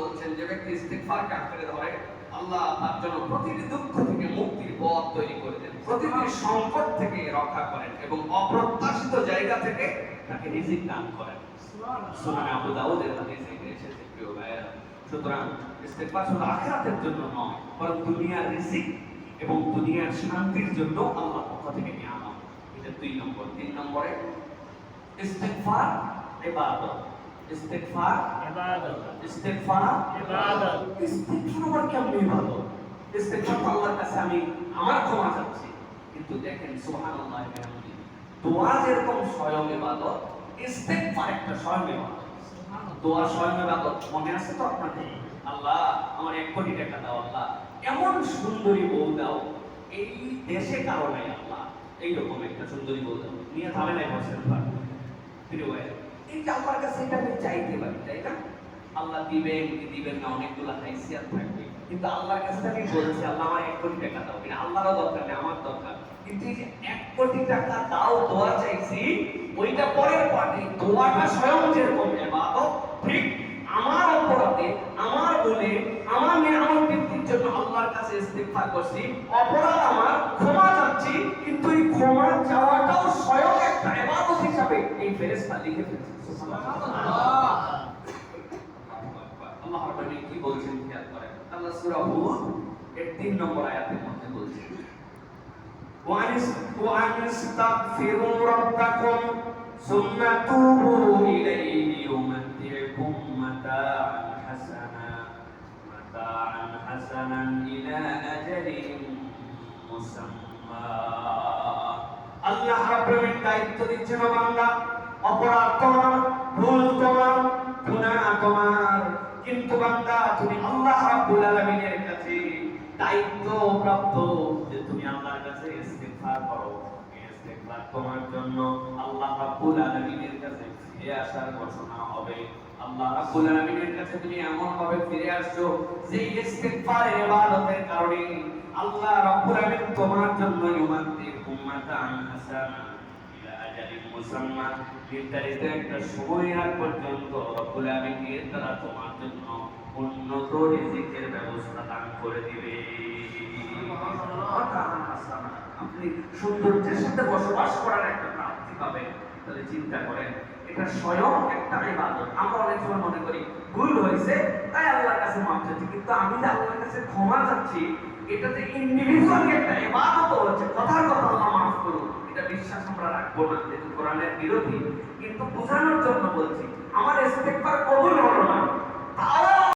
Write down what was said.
বলছেন যে ব্যক্তি ইস্তিগফারকে আঁকড়ে ধরে আল্লাহ তার জন্য প্রতিটি দুঃখ থেকে মুক্তির পথ তৈরি করে দেন, প্রতিটি সংকট থেকে রক্ষা করেন এবং অপ্রত্যাশিত জায়গা থেকে তাকে রিজিক দান করেন। সুনানে আবু দাউদের হাদিসে এসেছে প্রিয় ভাইয়েরা। সুতরাং ইস্তিগফার শুধু আখিরাতের জন্য নয়, বরং দুনিয়ার রিজিক এবং দুনিয়ার শান্তির জন্য আল্লাহর পক্ষ থেকে নিয়ামত। এটা 2 নম্বর। 3 নম্বরে ইস্তিগফার ইবাদত। ইস্তিগফার ইবাদত। ইস্তিগফার ইবাদত। ইস্তিগফার কেমন ইবাদত? ইস্তিগফার আল্লাহর কাছে আমি আমার ক্ষমা চাচ্ছি, কিন্তু দেখেন সুবহানাল্লাহ বিহামদিহি, দোয়া যেরকম স্বয়ং ইবাদত, ইস্তিগফার একটা স্বয়ং ইবাদত। দোয়া স্বয়ং ইবাদত। মনে আছে তো আপনাদের? আল্লাহ আমার 1 কোটি টাকা দাও, আল্লাহ এমন সুন্দরী বউ দাও, এই দেশে কারো নাই আল্লাহ, এইরকম একটা সুন্দরী বউ দাও, নিয়ে থামে নাই বসেন প্রিয় ভাই। এই যে আল্লাহর কাছে এটা আমি চাইতে পারি, তাই না? আল্লাহ দিবেন কি দিবেন না, অনেকগুলো হাইসিয়াত থাকবে, কিন্তু আল্লাহর কাছে আমি বলছি আল্লাহ আমার 1 কোটি টাকা দাও, এটা আল্লাহরও দরকার নেই, আমার দরকার। কিন্তু এই যে 1 কোটি টাকা দাও দোয়া চাইছি, ওইটা পরের পার্টি, দোয়াটা স্বয়ং যেরকম ইবাদত, ঠিক আমার অপরাধে, আমার ভুলে, আমার নিয়ামত বৃদ্ধির জন্য আল্লাহর কাছে ইস্তিগফার করছি, অপরাধ আমার, ক্ষমা চাচ্ছি, কিন্তু এই ক্ষমা চাওয়াটাও স্বয়ং একটা ইবাদত হিসাবে এই ফেরেশতা লিখে ফেলেছে। সুবহানাল্লাহ। আল্লাহ রাব্বুল কি বলছেন খেয়াল করেন। আল্লাহ সূরা হুদ এর 3 নম্বর আয়াতের মধ্যে বলছেন, ওয়ানিস্তাগফিরু রাব্বাকুম সুম্মা তুবু ইলাইহি ইউমাত্তিউকুম মাতাআন হাসানান ইলা আজালিন মুসাম্মা। আল্লাহ রাব্বুল দায়িত্ব দিচ্ছেন, বান্দা অপরাধ তোমার, ভুল তোমার, গুনাহ তোমার, কিন্তু বান্দা তুমি আল্লাহ রাব্বুল আলামিনের কাছে দায়িত্ব প্রাপ্ত যে তুমি আল্লাহর কাছে ইস্তিগফার করো। ইস্তিগফার তোমার জন্য আল্লাহ রাব্বুল আলামিনের কাছে ফিরে আসার ঘোষণা হবে। আল্লাহ রাব্বুল আলামিনের কাছে তুমি এমন ভাবে ফিরে আসছো যে ইস্তিগফারের ইবাদতের কারণে আল্লাহ রাব্বুল আলামিন তোমার জন্য ইউমাত্তিকুম মাতাআন হাসানা ইলা আজালিন মুসাম্মা, নির্ধারিত একটা সময় আগ পর্যন্ত রব্বুল আলামিন তারা তোমার জন্য উন্নত রিজিকের ব্যবস্থা দান করে দিবে। আপনি সৌন্দর্যের সাথে বসবাস করার একটা প্রাপ্তি পাবেন। তাহলে চিন্তা করেন, এটা স্বয়ং একটা ইবাদত। আমরা অনেক সময় মনে করি ভুল হয়েছে তাই আল্লাহর কাছে মাফ চাচ্ছি, কিন্তু আমি যে আল্লাহর কাছে ক্ষমা চাচ্ছি, এটাতে ইন্ডিভিজুয়ালি একটা ইবাদত হচ্ছে। কথার কথা আল্লাহ মাফ করুন, এটা বিশ্বাস আমরা রাখবো না, যেহেতু কোরআনের বিরোধী, কিন্তু বোঝানোর জন্য বলছি। আমার ইস্তিগফার কবুল হলো না,